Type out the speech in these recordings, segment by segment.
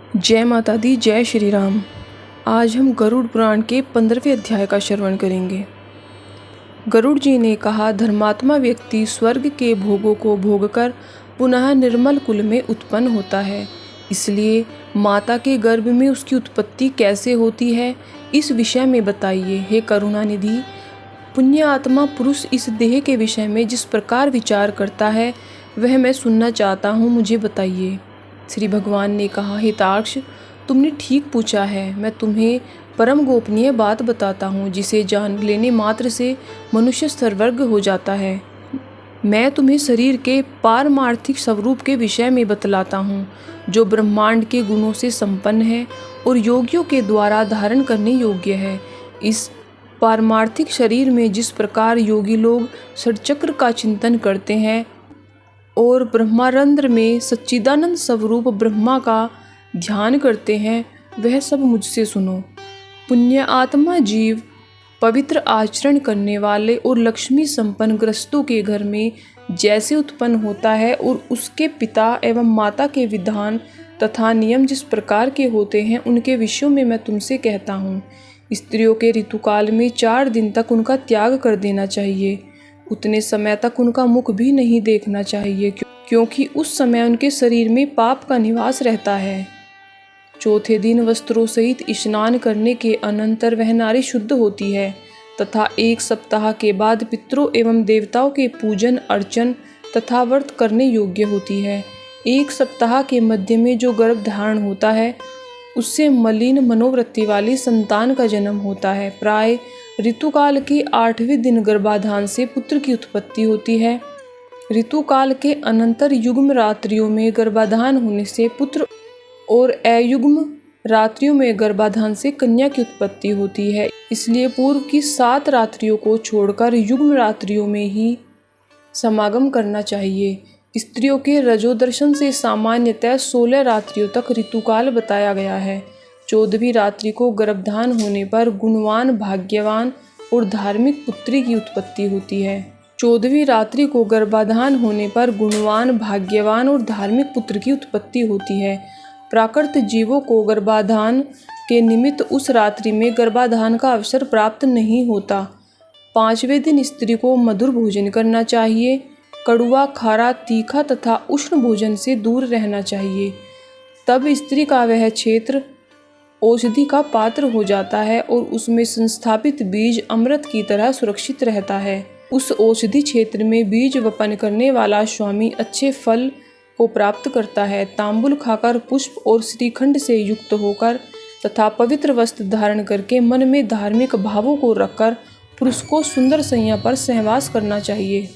जय माता दी, जय श्री राम। आज हम गरुड़ पुराण के 15वें अध्याय का श्रवण करेंगे। गरुड़ जी ने कहा, धर्मात्मा व्यक्ति स्वर्ग के भोगों को भोगकर पुनः निर्मल कुल में उत्पन्न होता है। इसलिए माता के गर्भ में उसकी उत्पत्ति कैसे होती है, इस विषय में बताइए। हे करुणानिधि, पुण्य आत्मा पुरुष इस देह के विषय में जिस प्रकार विचार करता है वह मैं सुनना चाहता हूँ, मुझे बताइए। श्री भगवान ने कहा, हे तार्क्ष, तुमने ठीक पूछा है। मैं तुम्हें परम गोपनीय बात बताता हूँ, जिसे जान लेने मात्र से मनुष्य सर्वज्ञ हो जाता है। मैं तुम्हें शरीर के पारमार्थिक स्वरूप के विषय में बतलाता हूँ, जो ब्रह्मांड के गुणों से संपन्न है और योगियों के द्वारा धारण करने योग्य है। इस पारमार्थिक शरीर में जिस प्रकार योगी लोग षट्चक्र का चिंतन करते हैं और ब्रह्मारंध्र में सच्चिदानंद स्वरूप ब्रह्मा का ध्यान करते हैं, वह सब मुझसे सुनो। पुण्य आत्मा जीव पवित्र आचरण करने वाले और लक्ष्मी संपन्न ग्रस्तों के घर में जैसे उत्पन्न होता है और उसके पिता एवं माता के विधान तथा नियम जिस प्रकार के होते हैं, उनके विषयों में मैं तुमसे कहता हूँ। स्त्रियों के ऋतुकाल में 4 दिन तक उनका त्याग कर देना चाहिए। उतने समय तक उनका मुख भी नहीं देखना चाहिए, क्योंकि उस समय उनके शरीर में पाप का निवास रहता है। चौथे दिन वस्त्रों सहित स्नान करने के अनंतर वह नारी शुद्ध होती है तथा 1 सप्ताह के बाद पितरों एवं देवताओं के पूजन अर्चन तथा व्रत करने योग्य होती है। 1 सप्ताह के मध्य में जो गर्भ धारण होता है, उससे मलिन मनोवृत्ति वाली संतान का जन्म होता है। प्राय ऋतुकाल के 8वें दिन गर्भाधान से पुत्र की उत्पत्ति होती है। ऋतुकाल के अनंतर युग्म रात्रियों में गर्भाधान होने से पुत्र और अयुग्म रात्रियों में गर्भाधान से कन्या की उत्पत्ति होती है। इसलिए पूर्व की 7 रात्रियों को छोड़कर युग्म रात्रियों में ही समागम करना चाहिए। स्त्रियों के रजोदर्शन से सामान्यतः 16 रात्रियों तक ऋतुकाल बताया गया है। 14वीं रात्रि को गर्भधान होने पर गुणवान, भाग्यवान और धार्मिक पुत्री की उत्पत्ति होती है। 14वीं रात्रि को गर्भाधान होने पर गुणवान, भाग्यवान और धार्मिक पुत्र की उत्पत्ति होती है। प्राकृत जीवों को गर्भाधान के निमित्त उस रात्रि में गर्भाधान का अवसर प्राप्त नहीं होता। 5वें दिन स्त्री को मधुर भोजन करना चाहिए। कड़वा, खारा, तीखा तथा उष्ण भोजन से दूर रहना चाहिए। तब स्त्री का वह क्षेत्र औषधि का पात्र हो जाता है और उसमें संस्थापित बीज अमृत की तरह सुरक्षित रहता है। उस औषधि क्षेत्र में बीज वपन करने वाला स्वामी अच्छे फल को प्राप्त करता है। तांबुल खाकर, पुष्प और श्रीखंड से युक्त होकर तथा पवित्र वस्त्र धारण करके मन में धार्मिक भावों को रखकर पुरुष को सुंदर शैया पर सहवास करना चाहिए।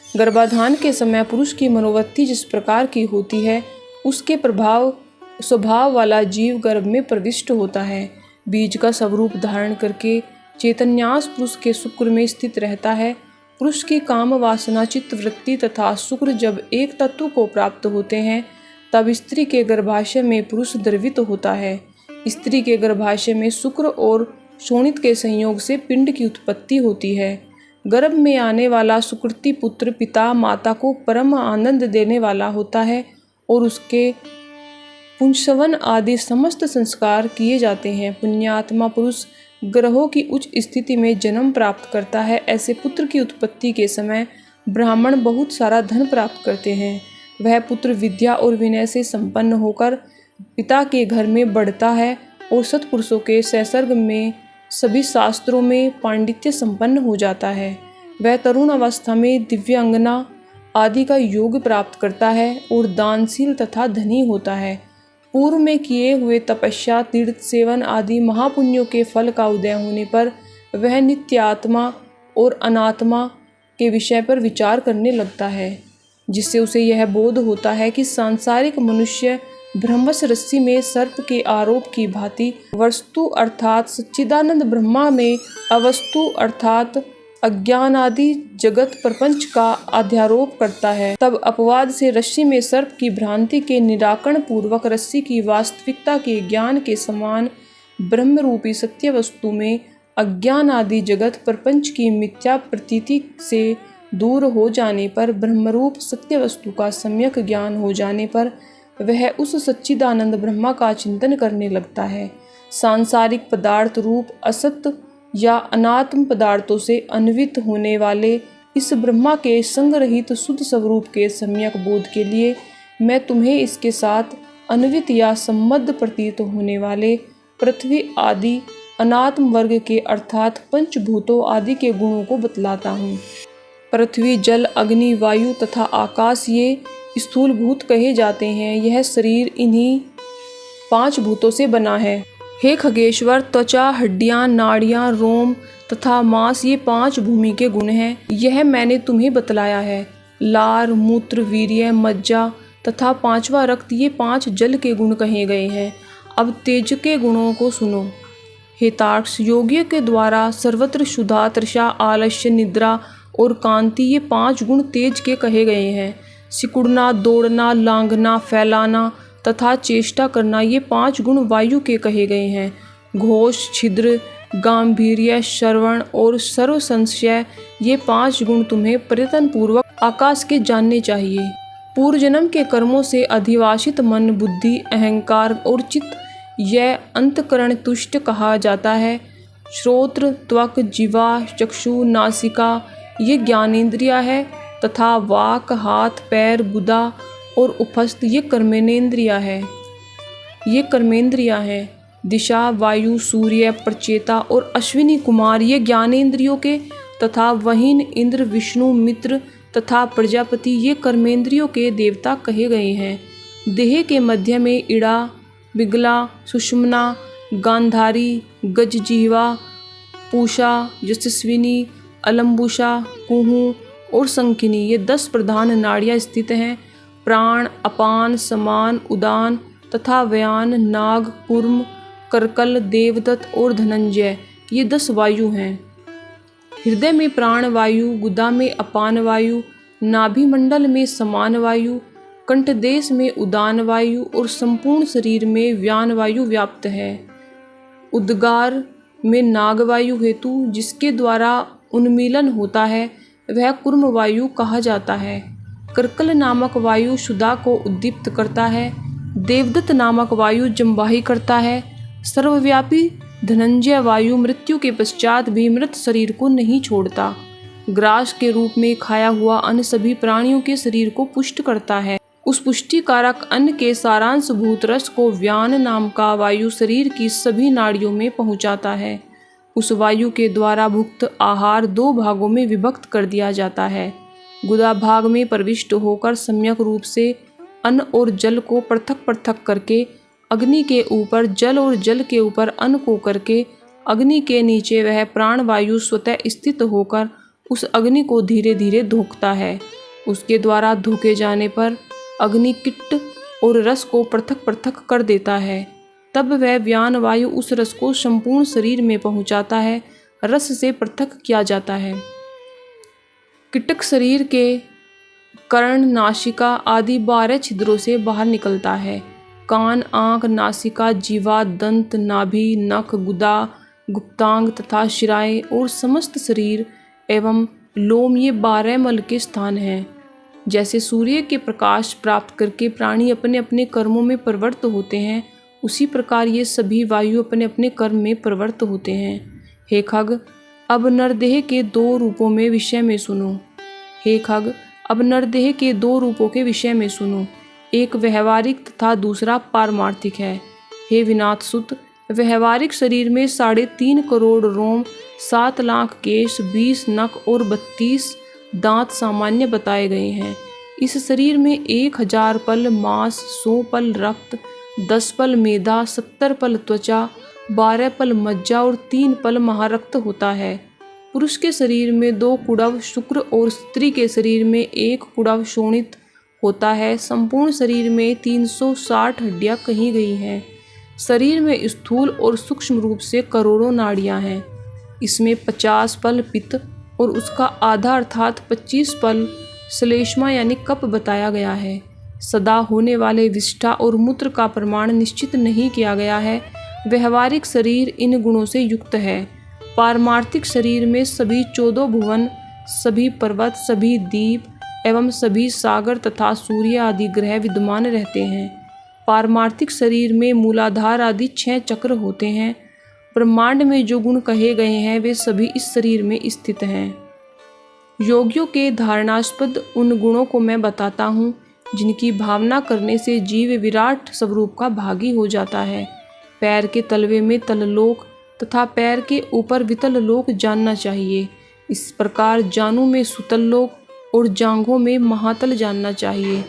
गर्भाधान के समय पुरुष की मनोवृत्ति जिस प्रकार की होती है, उसके प्रभाव स्वभाव वाला जीव गर्भ में प्रविष्ट होता है। बीज का स्वरूप धारण करके चैतन्यास पुरुष के शुक्र में स्थित रहता है। पुरुष की काम वासना, चित्त वृत्ति तथा शुक्र जब एक तत्व को प्राप्त होते हैं, तब स्त्री के गर्भाशय में पुरुष द्रवित होता है। स्त्री के गर्भाशय में शुक्र और शोणित के संयोग से पिंड की उत्पत्ति होती है। गर्भ में आने वाला सुकृति पुत्र पिता माता को परम आनंद देने वाला होता है और उसके पुंसवन आदि समस्त संस्कार किए जाते हैं। पुण्यात्मा पुरुष ग्रहों की उच्च स्थिति में जन्म प्राप्त करता है। ऐसे पुत्र की उत्पत्ति के समय ब्राह्मण बहुत सारा धन प्राप्त करते हैं। वह पुत्र विद्या और विनय से संपन्न होकर पिता के घर में बढ़ता है और सत्पुरुषों के संसर्ग में सभी शास्त्रों में पांडित्य संपन्न हो जाता है। वह तरुण अवस्था में दिव्यांगना आदि का योग प्राप्त करता है और दानशील तथा धनी होता है। पूर्व में किए हुए तपस्या, तीर्थ सेवन आदि महापुण्यों के फल का उदय होने पर वह नित्यात्मा और अनात्मा के विषय पर विचार करने लगता है, जिससे उसे यह बोध होता है कि सांसारिक मनुष्य ब्रह्मस रस्सी में सर्प के आरोप की भांति वस्तु अर्थात सच्चिदानंद ब्रह्मा में अवस्तु अर्थात अज्ञान आदि जगत प्रपंच का अध्यारोप करता है। तब अपवाद से रस्सी में सर्प की भ्रांति के निराकरण पूर्वक रस्सी की वास्तविकता के ज्ञान के समान ब्रह्म रूपी सत्य वस्तु में अज्ञान आदि जगत प्रपंच की मिथ्या प्रतीति से दूर हो जाने पर ब्रह्मरूप सत्य वस्तु का सम्यक ज्ञान हो जाने पर वह उस सच्चिदानंद ब्रह्मा का चिंतन करने लगता है। सांसारिक पदार्थ रूप असत या अनात्म पदार्थों से अन्वित होने वाले इस ब्रह्मा के संग रहित शुद्ध स्वरूप के सम्यक बोध के लिए मैं तुम्हें इसके साथ अन्वित या संबद्ध प्रतीत होने वाले पृथ्वी आदि अनात्म वर्ग के अर्थात पंचभूतों आदि के गुणों को बतलाता हूँ। पृथ्वी, जल, अग्नि, वायु तथा आकाश ये स्थूलभूत कहे जाते हैं। यह शरीर इन्हीं 5 भूतों से बना है। हे खगेश्वर, त्वचा, हड्डियां, नाड़ियां, रोम तथा मांस ये 5 भूमि के गुण हैं। यह मैंने तुम्हें बतलाया है। लार, मूत्र, वीर्य, मज्जा तथा 5वां रक्त ये 5 जल के गुण कहे गए हैं। अब तेज के गुणों को सुनो। हे तार्क्ष, योगियों के द्वारा सर्वत्र क्षुधा, तृषा, आलस्य, निद्रा और कांति ये 5 गुण तेज के कहे गए हैं। सिकुड़ना, दौड़ना, लांघना, फैलाना तथा चेष्टा करना ये 5 गुण वायु के कहे गए हैं। घोष, छिद्र, गांभीर्य, श्रवण और सर्व संशय ये 5 गुण तुम्हें प्रयत्न पूर्वक आकाश के जानने चाहिए। पूर्व जन्म के कर्मों से अधिवासित मन, बुद्धि, अहंकार और चित्त यह अंतकरण तुष्ट कहा जाता है। श्रोत्र, त्वक, जिह्वा, चक्षु, नासिका ये ज्ञानेंद्रिया है तथा वाक, हाथ, पैर, गुदा और उपस्थ ये कर्मेंद्रिया है। दिशा, वायु, सूर्य, प्रचेता और अश्विनी कुमार ये ज्ञानेंद्रियों के तथा वहीन, इंद्र, विष्णु, मित्र तथा प्रजापति ये कर्मेंद्रियों के देवता कहे गए हैं। देह के मध्य में इड़ा, बिगला, सुषुम्ना, गांधारी, गजजीवा, पूषा, यशस्विनी, अलम्बुषा, कुहू और संकिनी ये 10 प्रधान नाड़ियाँ स्थित हैं। प्राण, अपान, समान, उदान तथा व्यान, नाग, कूर्म, कर्कल, देवदत्त और धनंजय ये 10 वायु हैं। हृदय में प्राण वायु, गुदा में अपान वायु, नाभि मंडल में समान वायु, कंठ देश में उदान वायु और संपूर्ण शरीर में व्यान वायु व्याप्त है। उद्गार में नाग वायु हेतु जिसके द्वारा उन्मीलन होता है वह कूर्म वायु कहा जाता है। कर्कल नामक वायु शुदा को उद्दीप्त करता है। देवदत्त नामक वायु जम्बाही करता है। सर्वव्यापी धनंजय वायु मृत्यु के पश्चात भी मृत शरीर को नहीं छोड़ता। ग्रास के रूप में खाया हुआ अन्न सभी प्राणियों के शरीर को पुष्ट करता है। उस पुष्टिकारक अन्न के सारांशभूत रस को व्यान नाम का वायु शरीर की सभी नाड़ियों में पहुंचाता है। उस वायु के द्वारा भुक्त आहार 2 भागों में विभक्त कर दिया जाता है। गुदा भाग में प्रविष्ट होकर सम्यक रूप से अन्न और जल को पृथक पृथक करके अग्नि के ऊपर जल और जल के ऊपर अन्न को करके अग्नि के नीचे वह प्राण वायु स्वतः स्थित होकर उस अग्नि को धीरे धीरे धोखता है। उसके द्वारा धोखे जाने पर अग्नि किट्ट और रस को पृथक पृथक कर देता है। तब वह व्यान वायु उस रस को संपूर्ण शरीर में पहुंचाता है। रस से पृथक किया जाता है। कीटक शरीर के कर्ण, नासिका आदि 12 छिद्रों से बाहर निकलता है। कान, आँख, नासिका, जीवा, दंत, नाभि, नख, गुदा, गुप्तांग तथा शिराएं और समस्त शरीर एवं लोम ये 12 मल के स्थान हैं। जैसे सूर्य के प्रकाश प्राप्त करके प्राणी अपने अपने कर्मों में प्रवृत्त होते हैं, उसी प्रकार ये सभी वायु अपने अपने कर्म में प्रवृत्त होते हैं। हे खग, अब नरदेह के 2 रूपों में विषय में सुनो। हे खग, अब नरदेह के 2 रूपों के विषय में सुनो। एक व्यवहारिक तथा दूसरा पारमार्थिक है। हे विनाथ सुत, व्यवहारिक शरीर में 3.5 करोड़ रोम, 7 लाख केश, 20 नख और 32 दांत सामान्य बताए गए हैं। इस शरीर में 1000 पल मांस, 100 पल रक्त, 10 पल मेदा, 70 पल त्वचा, 12 पल मज्जा और 3 पल महारक्त होता है। पुरुष के शरीर में 2 कुड़व शुक्र और स्त्री के शरीर में 1 कुड़व शोणित होता है। संपूर्ण शरीर में 360 हड्डियां कही गई हैं। शरीर में स्थूल और सूक्ष्म रूप से करोड़ों नाड़ियां हैं। इसमें 50 पल पित्त और उसका आधा अर्थात 25 पल श्लेष्मा यानी कप बताया गया है। सदा होने वाले विष्ठा और मूत्र का प्रमाण निश्चित नहीं किया गया है। व्यवहारिक शरीर इन गुणों से युक्त है। पारमार्थिक शरीर में सभी 14 भुवन, सभी पर्वत, सभी द्वीप एवं सभी सागर तथा सूर्य आदि ग्रह विद्यमान रहते हैं। पारमार्थिक शरीर में मूलाधार आदि 6 चक्र होते हैं। ब्रह्मांड में जो गुण कहे गए हैं वे सभी इस शरीर में स्थित हैं। योगियों के धारणास्पद उन गुणों को मैं बताता हूँ जिनकी भावना करने से जीव विराट स्वरूप का भागी हो जाता है। पैर के तलवे में तललोक तथा पैर के ऊपर वितल लोक जानना चाहिए। इस प्रकार जानू में सुतल लोक और जांघों में महातल जानना चाहिए।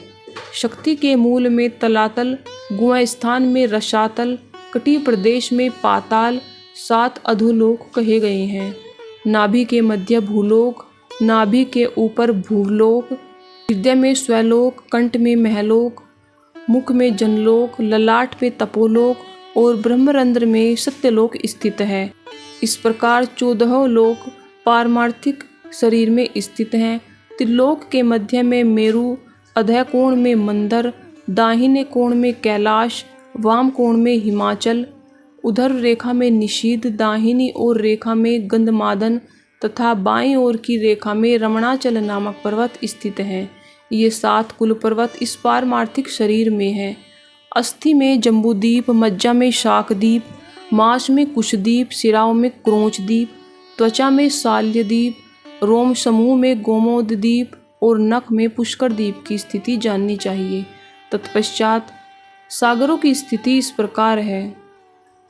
शक्ति के मूल में तलातल, गुण स्थान में रसातल, कटी प्रदेश में पाताल 7 अधोलोक कहे गए हैं। नाभि के मध्य भूलोक, नाभि के ऊपर भूलोक, हृदय में स्वलोक, कंठ में महलोक, मुख में जनलोक, ललाट में तपोलोक और ब्रह्मरंध्र में सत्यलोक स्थित है। इस प्रकार 14 लोक पारमार्थिक शरीर में स्थित हैं। त्रिलोक के मध्य में मेरु, अधः कोण में मंदर, दाहिने कोण में कैलाश, वाम कोण में हिमाचल, उधर रेखा में निषीद, दाहिनी ओर रेखा में गंधमादन तथा बाईं ओर की रेखा में रमणाचल नामक पर्वत स्थित हैं। ये 7 कुल पर्वत इस पारमार्थिक शरीर में हैं। अस्थि में जम्बूद्वीप, मज्जा में शाकद्वीप, मांस में कुशद्वीप, शिराओं में क्रोंचद्वीप, त्वचा में शाल्यद्वीप, रोम समूह में गोमोदद्वीप और नख में पुष्कर द्वीप की स्थिति जाननी चाहिए। तत्पश्चात सागरों की स्थिति इस प्रकार है।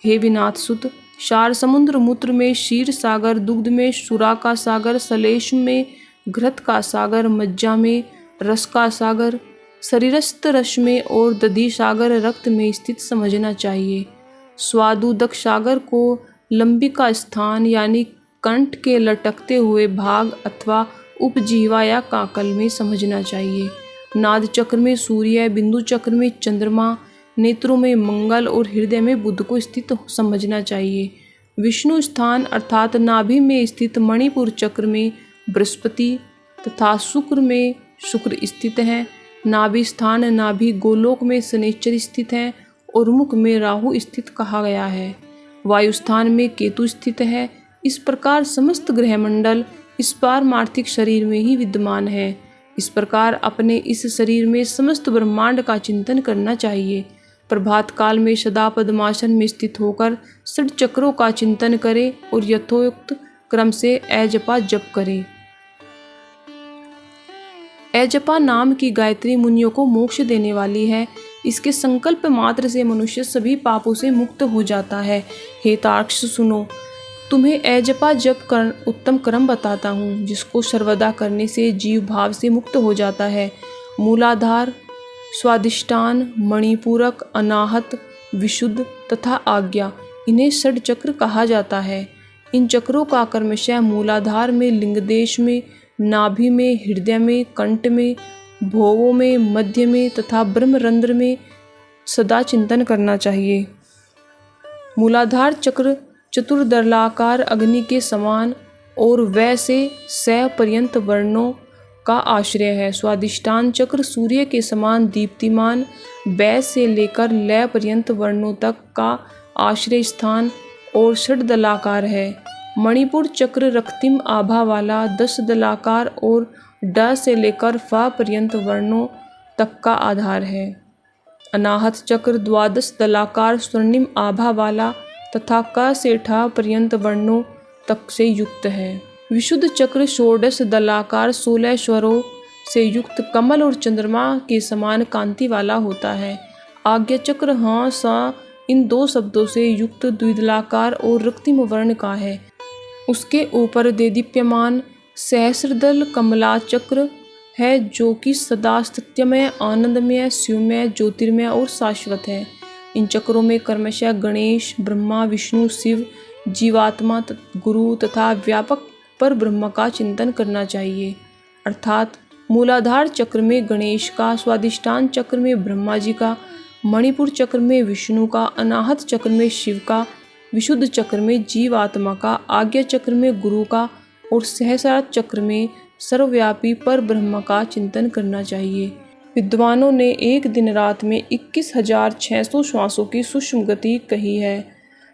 हे विनाथ सुत, शार समुद्र मूत्र में क्षीर सागर, दुग्ध में शुरा का सागर, सलेश में घृत का सागर, मज्जा में रस का सागर, शरीरस्थ रस में और दधि सागर रक्त में स्थित समझना चाहिए। स्वादुदक सागर को लंबिका स्थान यानी कंठ के लटकते हुए भाग अथवा उपजीवा या काकल में समझना चाहिए। नाद चक्र में सूर्य, बिंदु चक्र में चंद्रमा, नेत्रों में मंगल और हृदय में बुध को स्थित समझना चाहिए। विष्णु स्थान अर्थात नाभि में स्थित मणिपुर चक्र में बृहस्पति तथा शुक्र में शुक्र स्थित हैं। नाभि स्थान नाभि गोलोक में शनिश्चर स्थित हैं और मुख में राहु स्थित कहा गया है। वायु स्थान में केतु स्थित है। इस प्रकार समस्त ग्रहमंडल इस पारमार्थिक शरीर में ही विद्यमान है। इस प्रकार अपने इस शरीर में समस्त ब्रह्मांड का चिंतन करना चाहिए। प्रभात काल में सदा पद्मासन में स्थित होकर 6 चक्रों का चिंतन करें और यथोक्त क्रम से अजपा जप करें। अजपा नाम की गायत्री मुनियों को मोक्ष देने वाली है। इसके संकल्प मात्र से मनुष्य सभी पापों से मुक्त हो जाता है। हे तार्क्ष सुनो, तुम्हें अजपा जप कर उत्तम क्रम बताता हूँ जिसको सर्वदा करने से जीव भाव से मुक्त हो जाता है। मूलाधार, स्वादिष्टान, मणिपूरक, अनाहत, विशुद्ध तथा आज्ञा, इन्हें 6 चक्र कहा जाता है। इन चक्रों का क्रमशः मूलाधार में, लिंगदेश में, नाभि में, हृदय में, कंठ में, भोगों में, मध्य में तथा ब्रह्मरंध्र में सदा चिंतन करना चाहिए। मूलाधार चक्र चतुर्दलाकार अग्नि के समान और वै से स पर्यंत वर्णों का आश्रय है। स्वादिष्टान चक्र सूर्य के समान दीप्तिमान, वै से लेकर लय पर्यंत वर्णों तक का आश्रय स्थान और 6 दलाकार है। मणिपुर चक्र रक्तिम आभा वाला 10 दलाकार और ड से लेकर फ पर्यंत वर्णों तक का आधार है। अनाहत चक्र 12 दलाकार स्वर्णिम आभा वाला तथा क से ठ पर्यंत वर्णों तक से युक्त है। विशुद्ध चक्र 16 दलाकार 16 स्वरों से युक्त कमल और चंद्रमा के समान कांति वाला होता है। आज्ञा चक्र हाँ सा इन 2 शब्दों से युक्त द्विदलाकार और रक्तिम वर्ण का है। उसके ऊपर देदीप्यमान सहस्रदल कमला चक्र है जो कि सदा सत्यमय, आनंदमय, शिवमय, ज्योतिर्मय और शाश्वत है। इन चक्रों में क्रमशः गणेश, ब्रह्मा, विष्णु, शिव, जीवात्मा, गुरु तथा व्यापक पर ब्रह्म का चिंतन करना चाहिए। अर्थात मूलाधार चक्र में गणेश का, स्वादिष्टान चक्र में ब्रह्मा जी का, मणिपुर चक्र में विष्णु का, अनाहत चक्र में शिव का, विशुद्ध चक्र में जीवात्मा का, आज्ञा चक्र में गुरु का और सहस्रार चक्र में सर्वव्यापी पर ब्रह्म का चिंतन करना चाहिए। विद्वानों ने एक दिन रात में 21,600 श्वासों की सूक्ष्म गति कही है।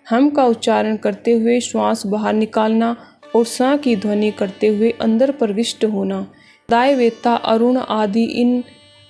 हम का उच्चारण करते हुए श्वास बाहर निकालना और स की ध्वनि करते हुए अंदर प्रविष्ट होना। दाय वेत्ता, अरुण आदि इन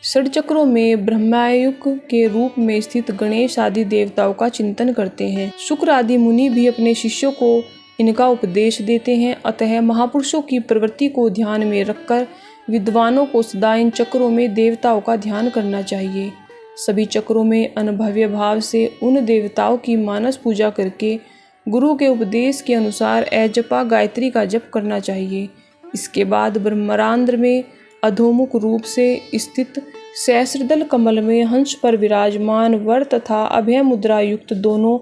षडचक्रों में ब्रह्मायुक के रूप में स्थित गणेश आदि देवताओं का चिंतन करते हैं। शुक्र आदि मुनि भी अपने शिष्यों को इनका उपदेश देते हैं। अतः महापुरुषों की प्रवृत्ति को ध्यान में रखकर विद्वानों को सदा इन चक्रों में देवताओं का ध्यान करना चाहिए। सभी चक्रों में अनुभव्य भाव से उन देवताओं की मानस पूजा करके गुरु के उपदेश के अनुसार अजपा गायत्री का जप करना चाहिए। इसके बाद ब्रह्मरांध्र में अधोमुख रूप से स्थित सहस्रदल कमल में हंस पर विराजमान वर तथा अभय मुद्रा युक्त दोनों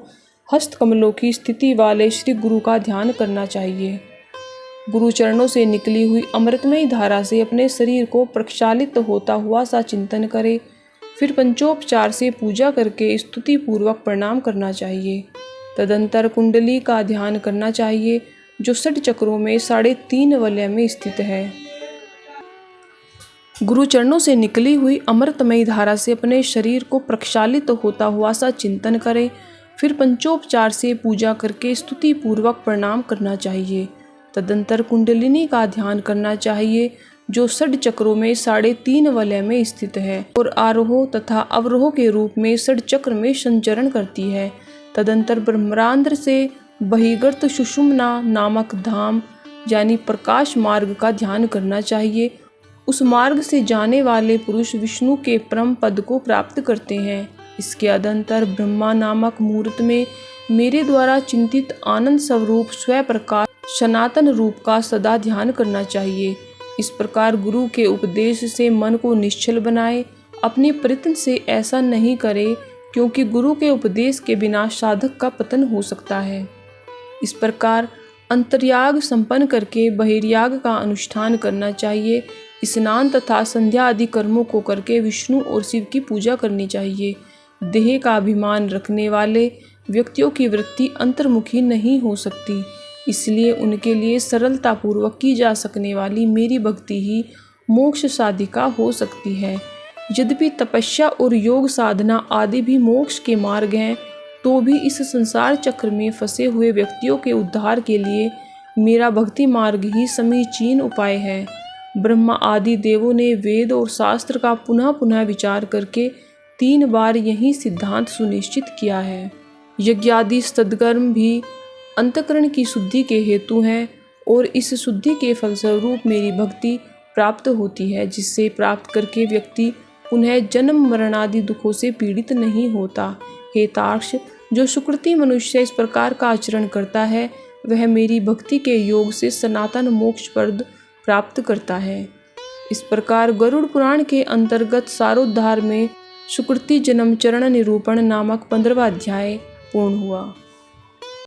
हस्त कमलों की स्थिति वाले श्री गुरु का ध्यान करना चाहिए। गुरु चरणों से निकली हुई अमृतमयी धारा से अपने शरीर को प्रक्षालित होता हुआ सा चिंतन करे। फिर पंचोपचार से पूजा करके स्तुति पूर्वक प्रणाम करना चाहिए। तदंतर कुंडली का ध्यान करना चाहिए जो षट चक्रों में 3.5 वलय में स्थित है। गुरु चरणों से निकली हुई अमृतमयी धारा से अपने शरीर को प्रक्षालित होता हुआ सा चिंतन करें। फिर पंचोपचार से पूजा करके स्तुति पूर्वक प्रणाम करना चाहिए। तदंतर कुंडलिनी का ध्यान करना चाहिए जो षड चक्रों में 3.5 वलय में स्थित है और आरोह तथा अवरोह के रूप में षड चक्र में संचरण करती है। तदंतर ब्रह्मरांध्र से बहिर्गत सुषुम्ना नामक धाम यानी प्रकाश मार्ग का ध्यान करना चाहिए। उस मार्ग से जाने वाले पुरुष विष्णु के परम पद को प्राप्त करते हैं। इसके अदंतर ब्रह्मा नामक मुहूर्त में मेरे द्वारा चिंतित आनंद स्वरूप स्व प्रकाश सनातन रूप का सदा ध्यान करना चाहिए। इस प्रकार गुरु के उपदेश से मन को निश्चल बनाए। अपने प्रयत्न से ऐसा नहीं करे क्योंकि गुरु के उपदेश के बिना साधक का पतन हो सकता है। इस प्रकार अंतर्याग संपन्न करके बहिर्याग का अनुष्ठान करना चाहिए। स्नान तथा संध्या आदि कर्मों को करके विष्णु और शिव की पूजा करनी चाहिए। देह का अभिमान रखने वाले व्यक्तियों की वृत्ति अंतर्मुखी नहीं हो सकती, इसलिए उनके लिए सरलता पूर्वक की जा सकने वाली मेरी भक्ति ही मोक्ष साधिका हो सकती है। यद्यपि तपस्या और योग साधना आदि भी मोक्ष के मार्ग हैं, तो भी इस संसार चक्र में फंसे हुए व्यक्तियों के उद्धार के लिए मेरा भक्ति मार्ग ही समीचीन उपाय है। ब्रह्मा आदि देवों ने वेद और शास्त्र का पुनः पुनः विचार करके 3 बार यही सिद्धांत सुनिश्चित किया है। यज्ञादि सद्कर्म भी अंतःकरण की शुद्धि के हेतु हैं और इस शुद्धि के फलस्वरूप मेरी भक्ति प्राप्त होती है, जिससे प्राप्त करके व्यक्ति पुनः जन्म मरणादि दुखों से पीड़ित नहीं होता। हे तार्क्ष, जो सुकृति मनुष्य इस प्रकार का आचरण करता है वह मेरी भक्ति के योग से सनातन मोक्ष पद प्राप्त करता है। इस प्रकार गरुड़ पुराण के अंतर्गत सारोद्धार में सुकृति जन्म चरण निरूपण नामक 15वां अध्याय पूर्ण हुआ।